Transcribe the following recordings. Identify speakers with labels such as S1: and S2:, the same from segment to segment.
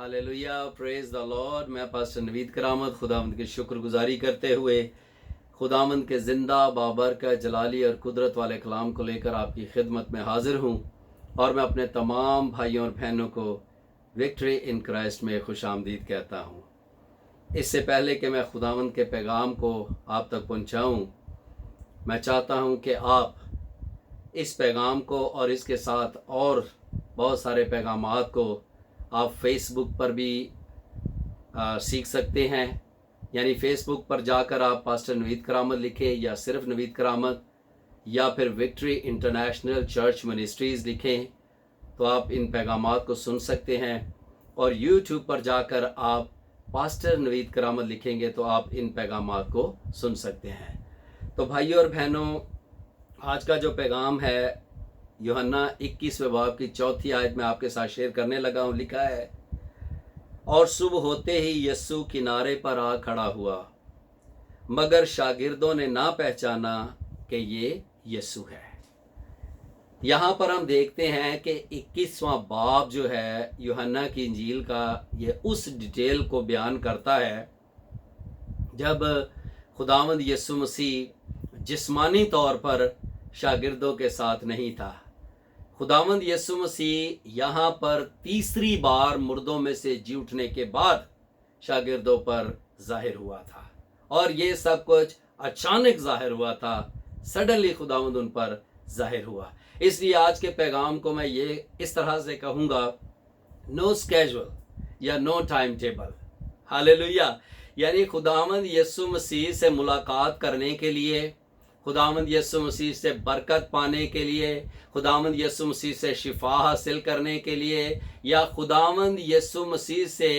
S1: Hallelujah, praise the Lord. मैं pastor Naveed करामत खुदावंद की शुक्रगुजारी करते हुए खुदावंद के ज़िंदा बाबरकत जलाली और कुदरत वाले कलाम को लेकर आपकी खिदमत में हाजिर हूँ और मैं अपने तमाम भाइयों और बहनों को विक्ट्री इन क्राइस्ट में खुशामदीद कहता हूँ। इससे पहले कि मैं खुदावंद के पैगाम को आप तक पहुँचाऊँ, मैं चाहता हूँ कि आप इस पैगाम को और इसके साथ और बहुत सारे पैगामात को आप फेसबुक पर भी सीख सकते हैं। यानी फेसबुक पर जाकर आप पास्टर नवीद करामत लिखें या सिर्फ नवीद करामत या फिर विक्ट्री इंटरनेशनल चर्च मिनिस्ट्रीज़ लिखें तो आप इन पैगामात को सुन सकते हैं। और यूट्यूब पर जाकर आप पास्टर नवीद करामत लिखेंगे तो आप इन पैगामात को सुन सकते हैं। तो भाइयों और बहनों, आज का जो पैगाम है यूहन्ना 21वें बाब की 4थी आयत में आपके साथ शेयर करने लगा हूँ। लिखा है, और सुबह होते ही यीशु किनारे पर आ खड़ा हुआ, मगर शागिर्दों ने ना पहचाना कि ये यीशु है। यहाँ पर हम देखते हैं कि 21वां बाब जो है यूहन्ना की इंजील का, ये उस डिटेल को बयान करता है जब खुदावंद यीशु मसीह जिस्मानी तौर पर शागिर्दों के साथ नहीं था। खुदावंद यीशु मसीह यहाँ पर तीसरी बार मुर्दों में से जी उठने के बाद शागिर्दों पर जाहिर हुआ था और ये सब कुछ अचानक जाहिर हुआ था। सडनली खुदावंद उन पर जाहिर हुआ। इसलिए आज के पैगाम को मैं ये इस तरह से कहूँगा, नो स्केड्यूल या नो टाइम टेबल। हालेलुया। यानी खुदावंद यीशु मसीह से मुलाकात करने के लिए, खुदावंद यीशु मसीह से बरकत पाने के लिए, खुदावंद यीशु मसीह से शिफा हासिल करने के लिए या खुदावंद यीशु मसीह से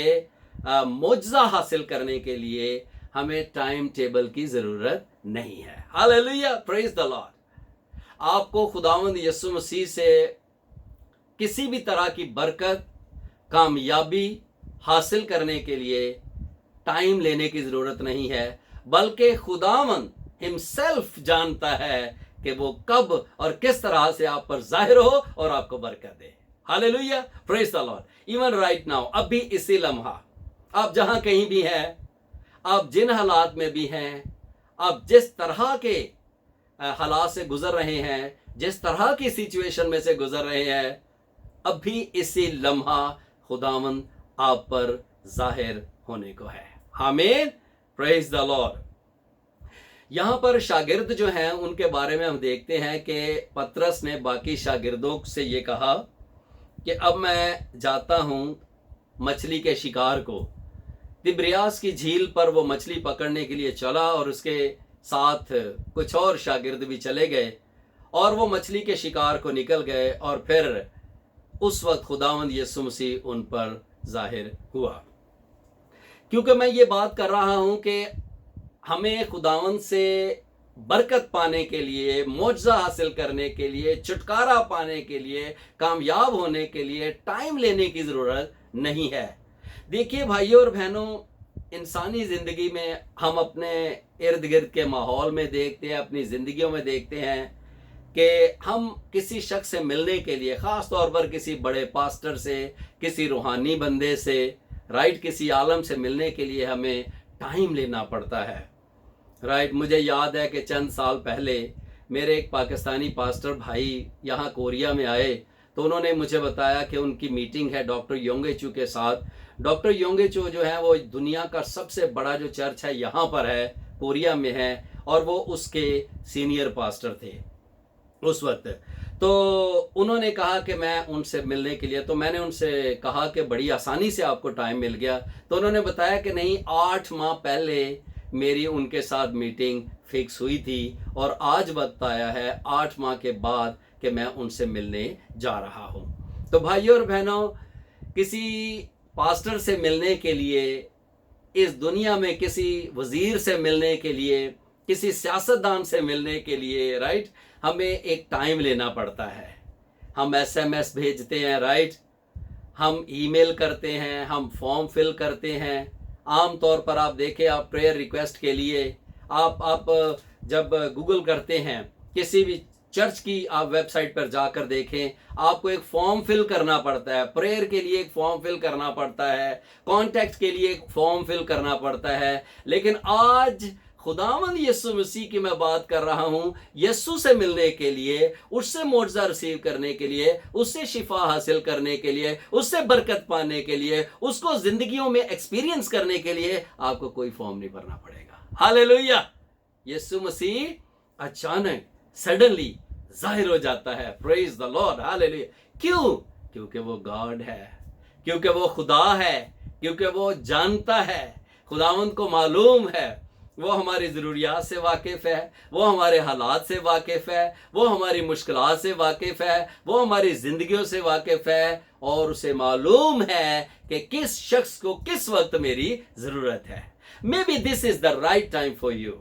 S1: मुआवजा हासिल करने के लिए हमें टाइम टेबल की ज़रूरत नहीं है। Hallelujah, praise the Lord. आपको खुदावंद यीशु मसीह से किसी भी तरह की बरकत, कामयाबी हासिल करने के लिए टाइम लेने की ज़रूरत नहीं है, बल्कि खुदावंद हिमसेल्फ जानता है कि वो कब और किस तरह से आप पर जाहिर हो और आपको बरकत दे। Hallelujah, praise the lord. Even right now, अभी इसी लम्हा आप जहां कहीं भी हैं, आप जिन हालात में भी हैं, आप जिस तरह के हालात से गुजर रहे हैं, जिस तरह की सिचुएशन में से गुजर रहे हैं, अभी इसी लम्हा खुदावंद आप पर जाहिर होने को है। आमीन, प्रेज द लॉर्ड। यहाँ पर शागिर्द जो हैं उनके बारे में हम देखते हैं कि पतरस ने बाकी शागिर्दों से ये कहा कि अब मैं जाता हूँ मछली के शिकार को। तिब्रियास की झील पर वो मछली पकड़ने के लिए चला और उसके साथ कुछ और शागिर्द भी चले गए और वो मछली के शिकार को निकल गए और फिर उस वक्त खुदावंद यीशु मसीह उन पर जाहिर हुआ। क्योंकि मैं ये बात कर रहा हूँ कि हमें खुदावंद से बरकत पाने के लिए, मुआवजा हासिल करने के लिए, छुटकारा पाने के लिए, कामयाब होने के लिए टाइम लेने की ज़रूरत नहीं है। देखिए भाइयों और बहनों, इंसानी ज़िंदगी में हम अपने इर्द गिर्द के माहौल में देखते हैं, अपनी ज़िंदगियों में देखते हैं कि हम किसी शख्स से मिलने के लिए, ख़ास तौर पर किसी बड़े पास्टर से, किसी रूहानी बंदे से, राइट, किसी आलम से मिलने के लिए हमें टाइम लेना पड़ता है। राइट, मुझे याद है कि चंद साल पहले मेरे एक पाकिस्तानी पास्टर भाई यहाँ कोरिया में आए तो उन्होंने मुझे बताया कि उनकी मीटिंग है डॉक्टर योंगेचू के साथ। डॉक्टर योंगेचू जो है वो दुनिया का सबसे बड़ा जो चर्च है यहाँ पर है, कोरिया में है, और वो उसके सीनियर पास्टर थे उस वक्त। तो उन्होंने कहा कि मैं उनसे मिलने के लिए, तो मैंने उनसे कहा कि बड़ी आसानी से आपको टाइम मिल गया। तो उन्होंने बताया कि नहीं, 8 माह पहले मेरी उनके साथ मीटिंग फिक्स हुई थी और आज वक्त आया है 8 माह के बाद कि मैं उनसे मिलने जा रहा हूँ। तो भाइयों और बहनों, किसी पास्टर से मिलने के लिए, इस दुनिया में किसी वजीर से मिलने के लिए, किसी सियासतदान से मिलने के लिए, राइट, हमें एक टाइम लेना पड़ता है। हम SMS भेजते हैं, राइट, हम ईमेल करते हैं, हम फॉर्म फिल करते हैं। आम तौर पर आप देखें, आप प्रेयर रिक्वेस्ट के लिए आप जब गूगल करते हैं किसी भी चर्च की आप वेबसाइट पर जाकर देखें, आपको एक फॉर्म फिल करना पड़ता है, प्रेयर के लिए एक फॉर्म फिल करना पड़ता है, कॉन्टैक्ट के लिए एक फॉर्म फिल करना पड़ता है। लेकिन आज खुदावंद यीशु मसीह की मैं बात कर रहा हूं, यीशु से मिलने के लिए, उससे मुआवजा रिसीव करने के लिए, उससे शिफा हासिल करने के लिए, उससे बरकत पाने के लिए, उसको जिंदगियों में एक्सपीरियंस करने के लिए आपको कोई फॉर्म नहीं भरना पड़ेगा। हालेलुया। यीशु मसीह अचानक सडनली जाहिर हो जाता है। Praise the Lord. हालेलुया। क्यों? क्योंकि वो गॉड है, क्योंकि वो खुदा है, क्योंकि वो जानता है, खुदावंद को मालूम है, वो हमारी ज़रूरियात से वाकिफ़ है, वो हमारे हालात से वाकिफ़ है, वो हमारी मुश्किलात से वाकिफ़ है, वो हमारी ज़िंदगियों से वाकिफ़ है, और उसे मालूम है कि किस शख्स को किस वक्त मेरी ज़रूरत है। May be this is the right time for you.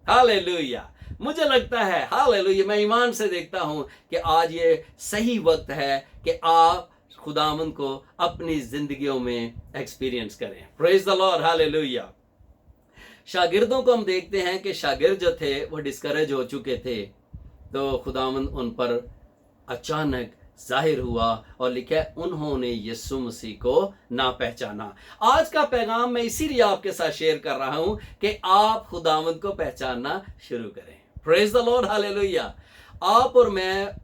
S1: Hallelujah. मुझे लगता है, हालेलुया, मैं ईमान से देखता हूं कि आज ये सही वक्त है कि आप खुदावंद को अपनी जिंदगियों में एक्सपीरियंस करें। Praise the Lord. हालेलुया। शागिर्दों को हम देखते हैं कि शागिर्द जो थे वो डिस्करेज हो चुके थे, तो खुदावंद उन पर अचानक जाहिर हुआ और लिखा है उन्होंने यीशु मसीह को ना पहचाना। आज का पैगाम मैं इसीलिए आपके साथ शेयर कर रहा हूं कि आप खुदावंद को पहचानना शुरू करें। Praise the Lord. हालेलुया। आप और मैं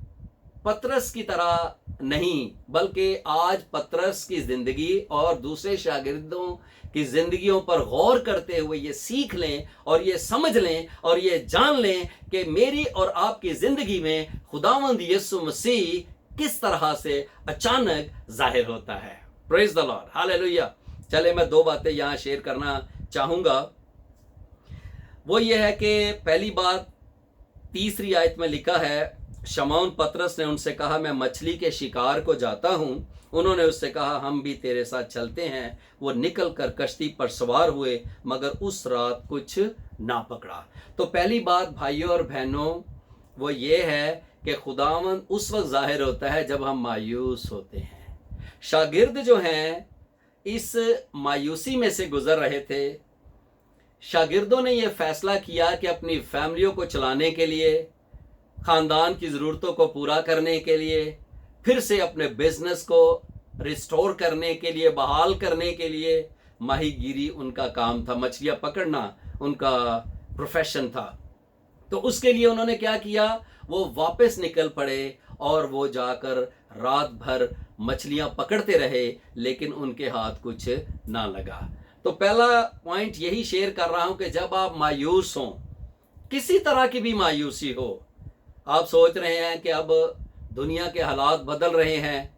S1: पतरस की तरह नहीं, बल्कि आज पतरस की जिंदगी और दूसरे शागिर्दों की जिंदगियों पर गौर करते हुए ये सीख लें और ये समझ लें और ये जान लें कि मेरी और आपकी जिंदगी में खुदावंद यीशु मसीह किस तरह से अचानक जाहिर होता है। Praise the Lord. हालेलुया। चले, मैं दो बातें यहां शेयर करना चाहूंगा। वो ये है कि पहली बात, तीसरी आयत में लिखा है, शमौन पतरस ने उनसे कहा, मैं मछली के शिकार को जाता हूं। उन्होंने उससे कहा, हम भी तेरे साथ चलते हैं। वो निकल कर कश्ती पर सवार हुए, मगर उस रात कुछ ना पकड़ा। तो पहली बात भाइयों और बहनों वो ये है कि खुदावंद उस वक्त जाहिर होता है जब हम मायूस होते हैं। शागिर्द जो हैं इस मायूसी में से गुजर रहे थे। शागिर्दों ने यह फैसला किया कि अपनी फैमिलियों को चलाने के लिए, खानदान की ज़रूरतों को पूरा करने के लिए, फिर से अपने बिजनेस को रिस्टोर करने के लिए, बहाल करने के लिए, माहीगीरी उनका काम था, मछलियां पकड़ना उनका प्रोफेशन था। तो उसके लिए उन्होंने क्या किया, वो वापस निकल पड़े और वो जाकर रात भर मछलियां पकड़ते रहे, लेकिन उनके हाथ कुछ ना लगा। तो पहला पॉइंट यही शेयर कर रहा हूं कि जब आप मायूस हों, किसी तरह की भी मायूसी हो, आप सोच रहे हैं कि अब दुनिया के हालात बदल रहे हैं,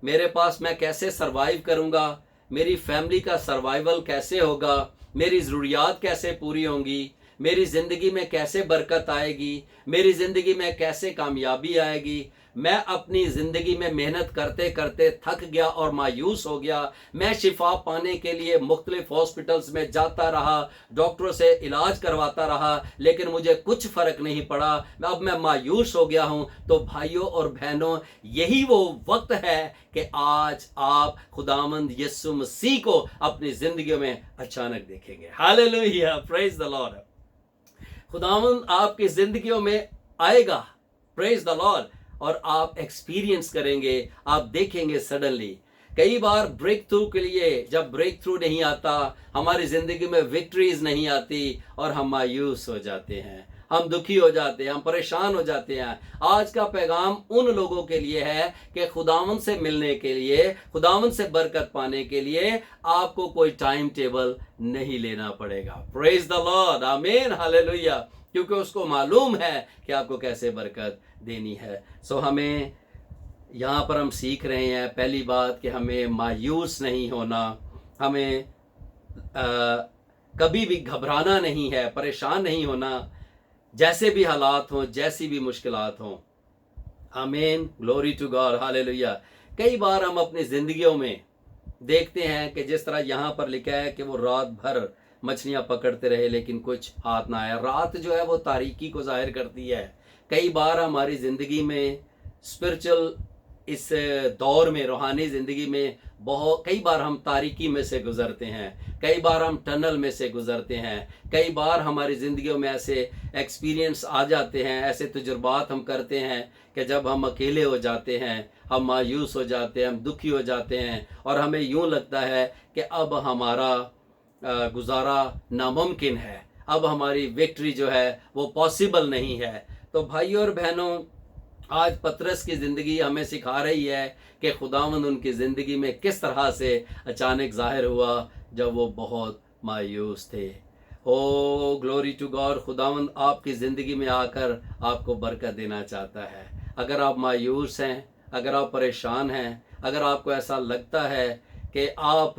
S1: मेरे पास मैं कैसे सरवाइव करूंगा, मेरी फैमिली का सर्वाइवल कैसे होगा, मेरी ज़रूरियात कैसे पूरी होंगी, मेरी ज़िंदगी में कैसे बरकत आएगी, मेरी ज़िंदगी में कैसे कामयाबी आएगी। मैं अपनी ज़िंदगी में मेहनत करते करते थक गया और मायूस हो गया। मैं शिफा पाने के लिए मुख्तलिफ हॉस्पिटल्स में जाता रहा, डॉक्टरों से इलाज करवाता रहा, लेकिन मुझे कुछ फ़र्क नहीं पड़ा। अब मैं मायूस हो गया हूँ। तो भाइयों और बहनों, यही वो वक्त है कि आज आप खुदावंद यीशु मसीह को अपनी ज़िंदगी में अचानक देखेंगे। हालेलुया। Praise the Lord. खुदावंद आपकी ज़िंदगियों में आएगा। Praise the Lord. और आप एक्सपीरियंस करेंगे, आप देखेंगे सडनली। कई बार ब्रेक थ्रू के लिए जब ब्रेक थ्रू नहीं आता, हमारी ज़िंदगी में विक्ट्रीज नहीं आती और हम मायूस हो जाते हैं, हम दुखी हो जाते हैं, हम परेशान हो जाते हैं। आज का पैगाम उन लोगों के लिए है कि खुदावंद से मिलने के लिए, खुदावंद से बरकत पाने के लिए आपको कोई टाइम टेबल नहीं लेना पड़ेगा। Praise the Lord. आमीन। हालेलुया। क्योंकि उसको मालूम है कि आपको कैसे बरकत देनी है। सो हमें यहाँ पर हम सीख रहे हैं पहली बात कि हमें मायूस नहीं होना, हमें कभी भी घबराना नहीं है, परेशान नहीं होना, जैसे भी हालात हों, जैसी भी मुश्किलात हों। आमीन। Glory to God. हालेलुया। कई बार हम अपनी ज़िंदगियों में देखते हैं कि जिस तरह यहाँ पर लिखा है कि वो रात भर मछलियाँ पकड़ते रहे लेकिन कुछ हाथ ना आया। रात जो है वो तारीकी को जाहिर करती है। कई बार हमारी ज़िंदगी में स्पिरिचुअल इस दौर में, रूहानी ज़िंदगी में कई बार हम तारीकी में से गुज़रते हैं, कई बार हम टनल में से गुज़रते हैं, कई बार हमारी ज़िंदगियों में ऐसे एक्सपीरियंस आ जाते हैं, ऐसे तजुर्बात हम करते हैं कि जब हम अकेले हो जाते हैं, हम मायूस हो जाते हैं, हम दुखी हो जाते हैं और हमें यूँ लगता है कि अब हमारा गुजारा नामुमकिन है, अब हमारी विक्ट्री जो है वो पॉसिबल नहीं है। तो भाइयों और बहनों, आज पतरस की ज़िंदगी हमें सिखा रही है कि खुदावंद उनकी ज़िंदगी में किस तरह से अचानक ज़ाहिर हुआ जब वो बहुत मायूस थे। ओ ग्लोरी टू गॉड, खुदावंद आपकी ज़िंदगी में आकर आपको बरकत देना चाहता है। अगर आप मायूस हैं, अगर आप परेशान हैं, अगर आपको ऐसा लगता है कि आप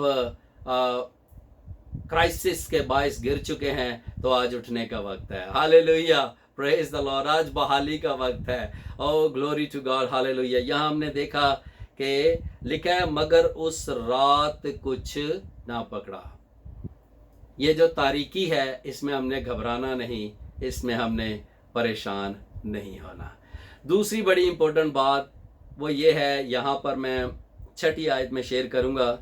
S1: क्राइसिस के बायस गिर चुके हैं, तो आज उठने का वक्त है। Hallelujah, praise the Lord. आज बहाली का वक्त है। ओ ग्लोरी टू गॉड, हालेलुया। यहाँ हमने देखा कि लिखा है, मगर उस रात कुछ ना पकड़ा। ये जो तारीकी है, इसमें हमने घबराना नहीं, इसमें हमने परेशान नहीं होना। दूसरी बड़ी इंपॉर्टेंट बात वो ये है, यहाँ पर मैं 6ठी आयत में शेयर करूँगा।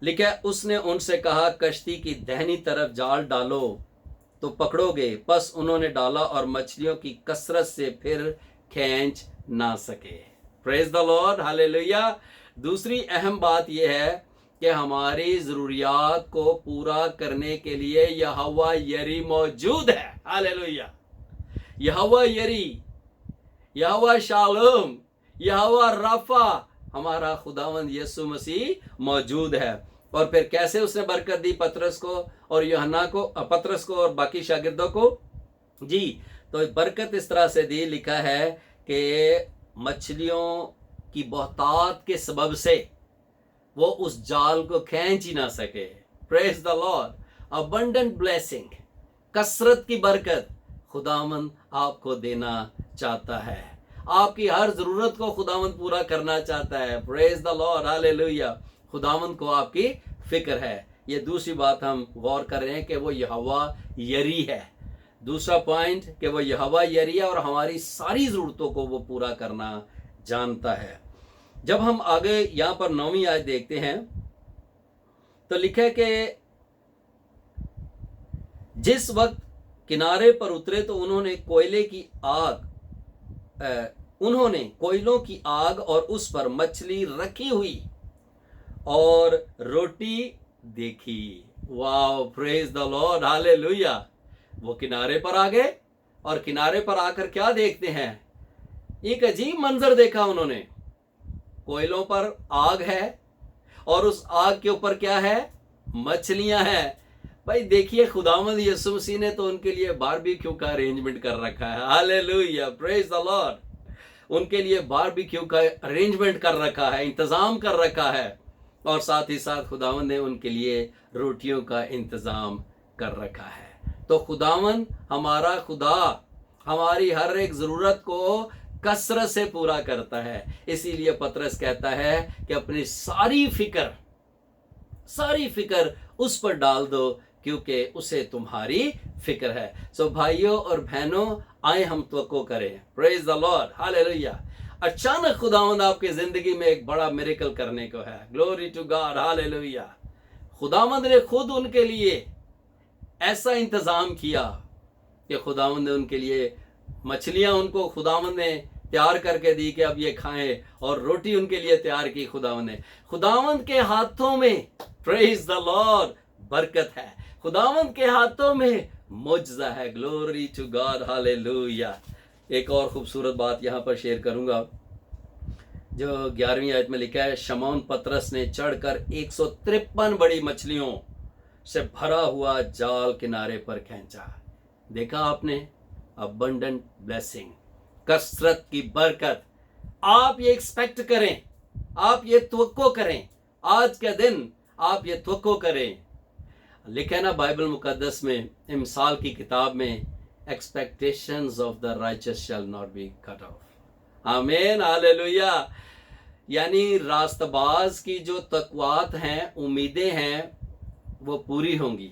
S1: लिखा है, उसने उनसे कहा, कश्ती की दाहिनी तरफ जाल डालो तो पकड़ोगे। बस उन्होंने डाला और मछलियों की कसरत से फिर खींच ना सके। Praise the Lord, hallelujah. दूसरी अहम बात यह है कि हमारी ज़रूरियात को पूरा करने के लिए यहोवा यरी मौजूद है। हालेलुया। यहोवा यरी, यहोवा शालोम, यहोवा राफा, हमारा खुदावंद यीशु मसीह मौजूद है। और फिर कैसे उसने बरकत दी पतरस को और यूहन्ना को, पतरस को और बाकी शागिर्दों को? जी, तो बरकत इस तरह से दी। लिखा है कि मछलियों की बहुतायत के सबब से वो उस जाल को खींच ही ना सके। Praise the Lord. Abundant blessing, कसरत की बरकत खुदावंद आपको देना चाहता है। आपकी हर जरूरत को खुदावंद पूरा करना चाहता है। Praise the Lord, hallelujah. खुदावंद को आपकी फिक्र है। ये दूसरी बात हम गौर कर रहे हैं कि वो यहोवा यरी है। दूसरा पॉइंट कि वो यहोवा यरी है और हमारी सारी ज़रूरतों को वो पूरा करना जानता है। जब हम आगे यहाँ पर 9वीं आयत देखते हैं तो लिखा है कि जिस वक्त किनारे पर उतरे तो उन्होंने कोयलों की आग और उस पर मछली रखी हुई और रोटी देखी। Wow, praise the Lord, hallelujah. वो किनारे पर आ गए और किनारे पर आकर क्या देखते हैं? एक अजीब मंजर देखा उन्होंने। कोयलों पर आग है और उस आग के ऊपर क्या है? मछलियां हैं। भाई देखिए, खुदावंद यीशु मसीह ने तो उनके लिए बारबेक्यू का अरेंजमेंट कर रखा है। Hallelujah, praise the Lord. उनके लिए बारबेक्यू का अरेंजमेंट कर रखा है, इंतजाम कर रखा है। और साथ ही साथ खुदावंद ने उनके लिए रोटियों का इंतजाम कर रखा है। तो खुदावंद, हमारा खुदा हमारी हर एक ज़रूरत को कसरत से पूरा करता है। इसीलिए पतरस कहता है कि अपनी सारी फिक्र उस पर डाल दो, क्योंकि उसे तुम्हारी फिक्र है। सो भाइयों और बहनों, आए हम तवक्को करें। Praise the Lord, hallelujah. अचानक खुदावंद आपकी जिंदगी में एक बड़ा मिरेकल करने को है। Glory to God, hallelujah. खुदावंद ने खुद उनके लिए ऐसा इंतजाम किया कि खुदावंद ने उनके लिए मछलियां उनको खुदावंद ने तैयार करके दी कि अब ये खाएं, और रोटी उनके लिए तैयार की खुदावंद ने। खुदावंद के हाथों में, प्रेज द लॉर्ड, बरकत है। खुदावंद के हाथों में मुआजिजा है। Glory to God, hallelujah. एक और खूबसूरत बात यहाँ पर शेयर करूँगा जो 11वीं आयत में लिखा है, शमौन पतरस ने चढ़कर 153 बड़ी मछलियों से भरा हुआ जाल किनारे पर खींचा। देखा आपने? अबंडेंट ब्लेसिंग, कसरत की बरकत। आप ये एक्सपेक्ट करें, आप ये तवक्को करें, आज के दिन आप ये तवक्को करें। लिखा है ना बाइबल मुकद्दस में, इमसाल की किताब में, expectations of the righteous shall not be cut off. आमीन, हालेलुया। यानी रास्तबाज की जो तकवात हैं, उम्मीदें हैं, वो पूरी होंगी,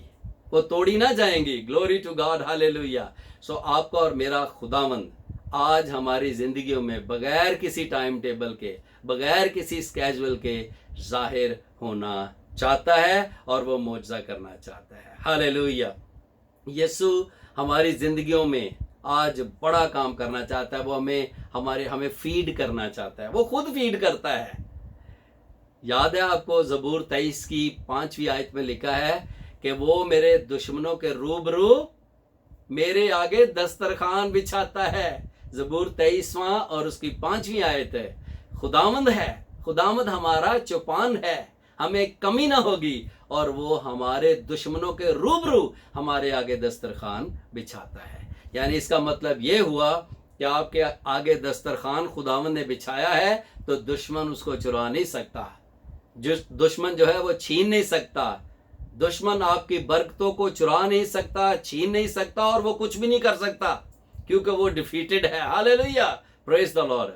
S1: वो तोड़ी ना जाएंगी। Glory to God, hallelujah. So आपका और मेरा खुदावंद आज हमारी ज़िंदगियों में बगैर किसी टाइम टेबल के, बगैर किसी स्केजुअल के जाहिर होना चाहता है और वो मौजज़ा करना चाहता है। हालेलुया। यीशु हमारी ज़िंदगियों में आज बड़ा काम करना चाहता है। वो हमें फीड करना चाहता है। वो खुद फीड करता है। याद है आपको, ज़बूर 23 की 5वीं आयत में लिखा है कि वो मेरे दुश्मनों के रूबरू मेरे आगे दस्तरखान बिछाता है। ज़बूर 23वां और उसकी 5वीं आयत है। खुदावंद है, खुदावंद हमारा चौपान है, हमें कमी ना होगी, और वो हमारे दुश्मनों के रूबरू हमारे आगे दस्तरखान बिछाता है। यानी इसका मतलब ये हुआ कि आपके आगे दस्तरखान खुदावंद ने बिछाया है तो दुश्मन उसको चुरा नहीं सकता। दुश्मन जो है वो छीन नहीं सकता। दुश्मन आपकी बरकतों को चुरा नहीं सकता, छीन नहीं सकता, और वो कुछ भी नहीं कर सकता क्योंकि वो डिफीटेड है। Hallelujah, praise the Lord.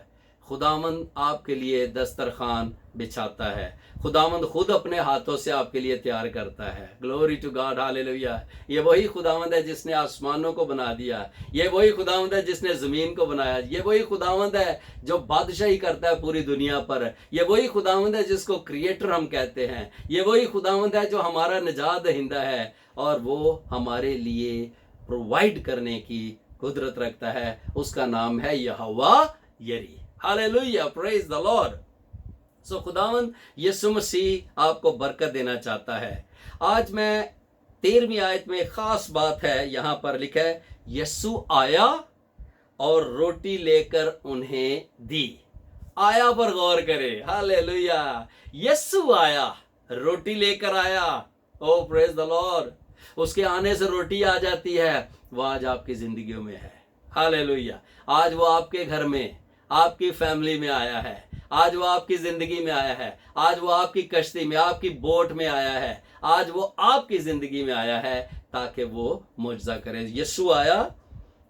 S1: खुदावंद आपके लिए दस्तरखान बिछाता है। खुदावंद खुद अपने हाथों से आपके लिए तैयार करता है। Glory to God, hallelujah. ये वही खुदावंद है जिसने आसमानों को बना दिया। ये वही खुदावंद है जिसने ज़मीन को बनाया। ये वही खुदावंद है जो बादशाही करता है पूरी दुनिया पर। ये वही खुदावंद है जिसको क्रिएटर हम कहते हैं। ये वही खुदावंद है जो हमारा निजात दहिंदा है, और वो हमारे लिए प्रोवाइड करने की कुदरत रखता है। उसका नाम है यहोवा यरी। Hallelujah, praise the lord. So खुदावंद यीशु मसीह आपको बरकत देना चाहता है। आज मैं 13वीं आयत में खास बात है, यहां पर लिखा है यीशु आया और रोटी लेकर उन्हें दी। आया पर गौर करें। हालेलुया, यीशु आया, रोटी लेकर आया। ओ प्रेज द लॉर्ड। उसके आने से रोटी आ जाती है। वो आज आपकी जिंदगियों में है। हालेलुया। आज वो आपके घर में, आपकी फैमिली में आया है। आज वो आपकी जिंदगी में आया है। आज वो आपकी कश्ती में, आपकी बोट में आया है। आज वो आपकी जिंदगी में आया है ताकि वो मुआवजा करे। यीशु आया,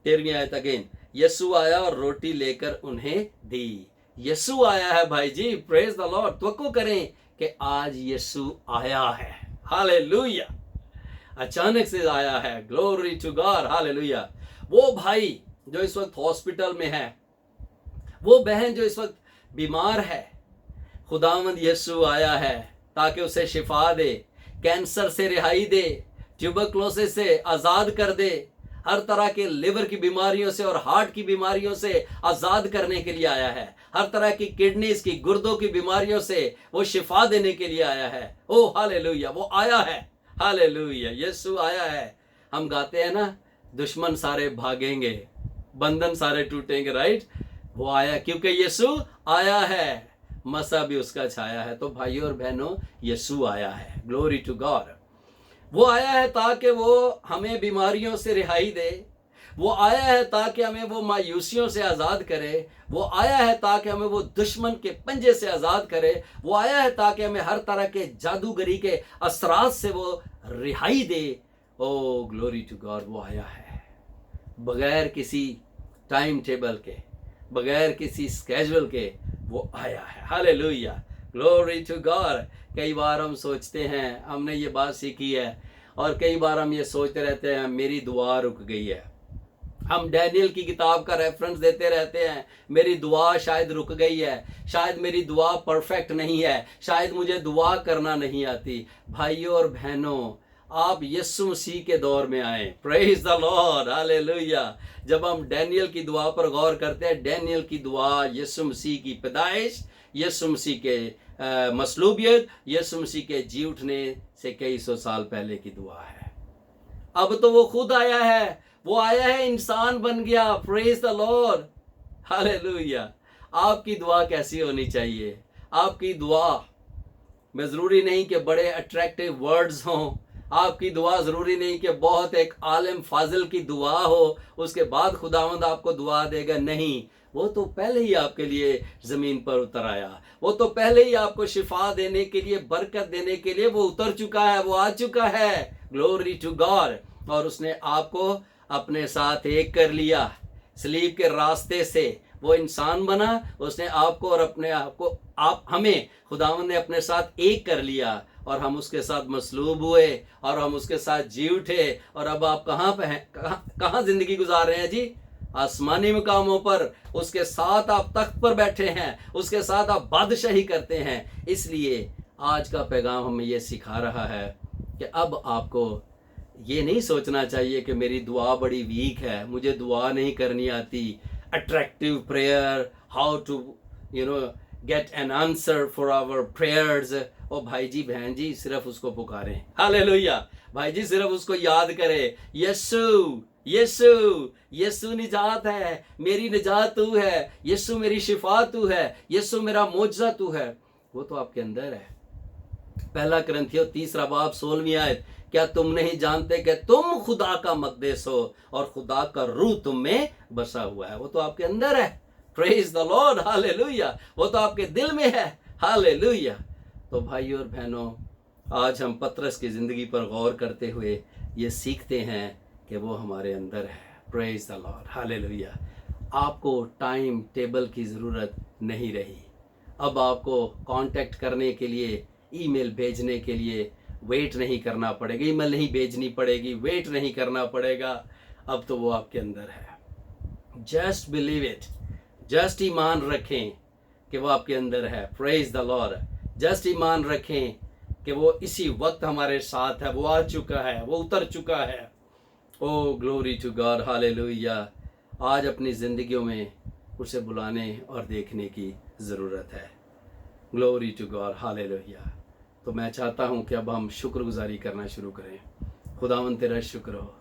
S1: 13वीं आयत अगेन, यीशु आया और रोटी लेकर उन्हें दी। यीशु आया है भाई जी, प्रेज द लॉर्ड। तवक्को करें कि आज यीशु आया है। हालेलुया, अचानक से आया है। Glory to God, hallelujah. वो भाई जो इस वक्त हॉस्पिटल में है, वो बहन जो इस वक्त बीमार है, खुदावंद यीशु आया है ताकि उसे शिफा दे, कैंसर से रिहाई दे, ट्यूबरकुलोसिस से आज़ाद कर दे, हर तरह के लिवर की बीमारियों से और हार्ट की बीमारियों से आज़ाद करने के लिए आया है। हर तरह की किडनीज की, गुर्दों की बीमारियों से वो शिफा देने के लिए आया है। ओ हालेलुया, वो आया है। हालेलुया, यीशु आया है। हम गाते हैं ना, दुश्मन सारे भागेंगे, बंधन सारे टूटेंगे, राइट। वो आया क्योंकि यीशु आया है, मसा भी उसका छाया है। तो भाइयों और बहनों, यीशु आया है। Glory to God. वो आया है ताकि वो हमें बीमारियों से रिहाई दे। वो आया है ताकि हमें वो मायूसियों से आज़ाद करे। वो आया है ताकि हमें वो दुश्मन के पंजे से आज़ाद करे। वो आया है ताकि हमें हर तरह के जादूगरी के असरात से वो रिहाई दे। ओ ग्लोरी टू गॉड, वो आया है बगैर किसी टाइम टेबल के, बगैर किसी स्केजुअल के वो आया है। Hallelujah, glory to God. कई बार हम सोचते हैं, हमने ये बात सीखी है, और कई बार हम ये सोचते रहते हैं मेरी दुआ रुक गई है। हम डैनियल की किताब का रेफरेंस देते रहते हैं, मेरी दुआ शायद रुक गई है, शायद मेरी दुआ परफेक्ट नहीं है, शायद मुझे दुआ करना नहीं आती। भाइयों और बहनों, आप यीशु मसीह के दौर में आए। Praise the Lord, hallelujah. जब हम डैनियल की दुआ पर गौर करते हैं, डैनियल की दुआ यीशु मसीह की पैदाइश, यीशु मसीह के मसलूबियत, यीशु मसीह के जी उठने से कई सौ साल पहले की दुआ है। अब तो वो खुद आया है, वो आया है, इंसान बन गया। Praise the Lord, hallelujah. आपकी दुआ कैसी होनी चाहिए? आपकी दुआ में ज़रूरी नहीं कि बड़े अट्रैक्टिव वर्ड्स हों। आपकी दुआ ज़रूरी नहीं कि बहुत एक आलिम फाजिल की दुआ हो, उसके बाद खुदावंद आपको दुआ देगा। नहीं, वो तो पहले ही आपके लिए ज़मीन पर उतर आया। वो तो पहले ही आपको शिफा देने के लिए, बरकत देने के लिए वो उतर चुका है, वो आ चुका है। Glory to God. और उसने आपको अपने साथ एक कर लिया। सलीब के रास्ते से वो इंसान बना, उसने आपको और अपने आप को, हमें खुदावंद ने अपने साथ एक कर लिया, और हम उसके साथ मसलूब हुए, और हम उसके साथ जी उठे। और अब आप कहाँ पे हैं? कहाँ जिंदगी गुजार रहे हैं जी? आसमानी मुकामों पर, उसके साथ आप तख्त पर बैठे हैं, उसके साथ आप बादशाही करते हैं। इसलिए आज का पैगाम हमें ये सिखा रहा है कि अब आपको ये नहीं सोचना चाहिए कि मेरी दुआ बड़ी वीक है, मुझे दुआ नहीं करनी आती। Attractive prayer, how to get an answer for our prayers. ओ भाई जी बहन जी सिर्फ उसको पुकारें, हालेलुया। भाई जी सिर्फ उसको याद करें, यीशु यीशु यीशु निजात है, मेरी निजात तू है, यीशु मेरी शिफा तू है, यीशु मेरा मोजज़ा तू है। वो तो आपके अंदर है। पहला करंथियों 3 बाब 16वीं आयत, क्या तुम नहीं जानते कि तुम खुदा का मक़देस हो और खुदा का रूह तुम में बसा हुआ है। वो तो आपके अंदर है। Praise the Lord, hallelujah. वो तो आपके दिल में है, हालेलुया। तो भाइयों और बहनों, आज हम पतरस की ज़िंदगी पर गौर करते हुए ये सीखते हैं कि वो हमारे अंदर है। Praise the Lord, hallelujah. आपको टाइम टेबल की ज़रूरत नहीं रही। अब आपको कांटेक्ट करने के लिए, ईमेल भेजने के लिए वेट नहीं करना पड़ेगा, ईमेल नहीं भेजनी पड़ेगी, वेट नहीं करना पड़ेगा। अब तो वो आपके अंदर है। जस्ट बिलीव इट, जस्ट ईमान रखें कि वो आपके अंदर है। Praise the Lord. जस्ट ईमान रखें कि वो इसी वक्त हमारे साथ है, वो आ चुका है, वो उतर चुका है। ओ ग्लोरी टू गॉड, हालेलुया। आज अपनी ज़िंदगियों में उसे बुलाने और देखने की ज़रूरत है। Glory to God, hallelujah. तो मैं चाहता हूं कि अब हम शुक्रगुजारी करना शुरू करें। खुदावन तेरा शुक्र हो।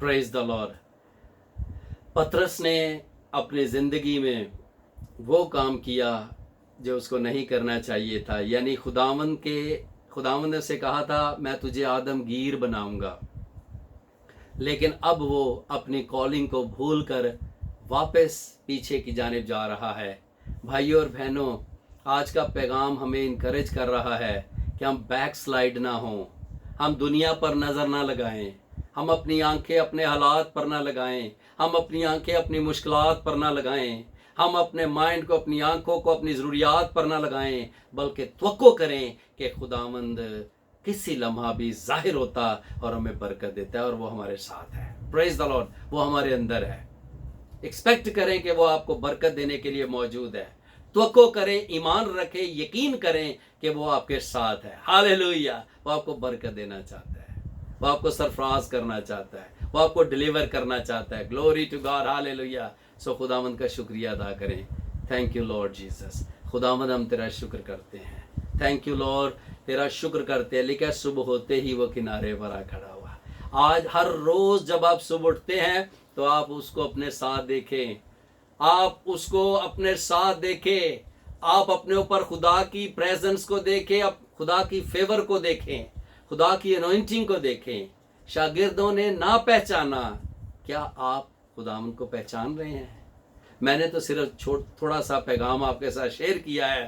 S1: Praise the Lord. पतरस ने अपनी ज़िंदगी में वो काम किया जो उसको नहीं करना चाहिए था। यानी खुदावन ने उसे कहा था मैं तुझे आदमगीर बनाऊंगा, लेकिन अब वो अपनी कॉलिंग को भूलकर वापस पीछे की जानिब जा रहा है। भाइयों और बहनों, आज का पैगाम हमें इनकरेज कर रहा है कि हम बैक स्लाइड ना हों, हम दुनिया पर नज़र ना लगाएं, हम अपनी आंखें अपने हालात पर ना लगाएं, हम अपनी आंखें अपनी मुश्किलात पर ना लगाएं, हम अपने माइंड को, अपनी आंखों को अपनी ज़रूरियात पर ना लगाएं, बल्कि तवक्को करें कि खुदावंद किसी लम्हा भी ज़ाहिर होता और हमें बरकत देता है और वो हमारे साथ है। Praise the Lord. वो हमारे अंदर है। एक्सपेक्ट करें कि वो आपको बरकत देने के लिए मौजूद है। तवक्को करें, ईमान रखें, यकीन करें कि वो आपके साथ है। हालेलुया। वो आपको बरकत देना चाहता है, वो आपको सरफराज करना चाहता है, वो आपको डिलीवर करना चाहता है। Glory to God, hallelujah. So खुदावंद का शुक्रिया अदा करें। Thank you Lord Jesus. खुदावंद हम तेरा शुक्र करते हैं। थैंक यू लॉर्ड, तेरा शुक्र करते हैं। लेकिन सुबह होते ही वो किनारे पर आ खड़ा हुआ। आज हर रोज़ जब आप सुबह उठते हैं तो आप उसको अपने साथ देखें, आप उसको अपने साथ देखें, आप अपने ऊपर खुदा की प्रेजेंस को देखें, आप खुदा की फेवर को देखें, खुदा की अनॉइंटिंग को देखें। शागिर्दों ने ना पहचाना, क्या आप खुदावंद को पहचान रहे हैं? मैंने तो सिर्फ थोड़ा सा पैगाम आपके साथ शेयर किया है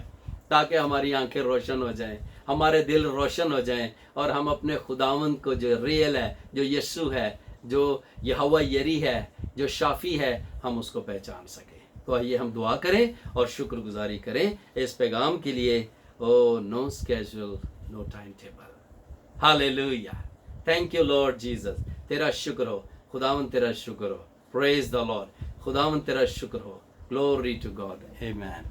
S1: ताकि हमारी आंखें रोशन हो जाएं, हमारे दिल रोशन हो जाएं और हम अपने खुदावंद को, जो रियल है, जो यीशु है, जो यहोवा यरी है, जो शाफी है, हम उसको पहचान सकें। तो आइए हम दुआ करें और शुक्रगुजारी करें इस पैगाम के लिए। Oh no schedule, no time table. Hallelujah. Thank you Lord Jesus. तेरा शुक्र हो खुदावंद, तेरा शुक्र हो। Praise the Lord. खुदावंद तेरा शुक्र हो। Glory to God. आमीन।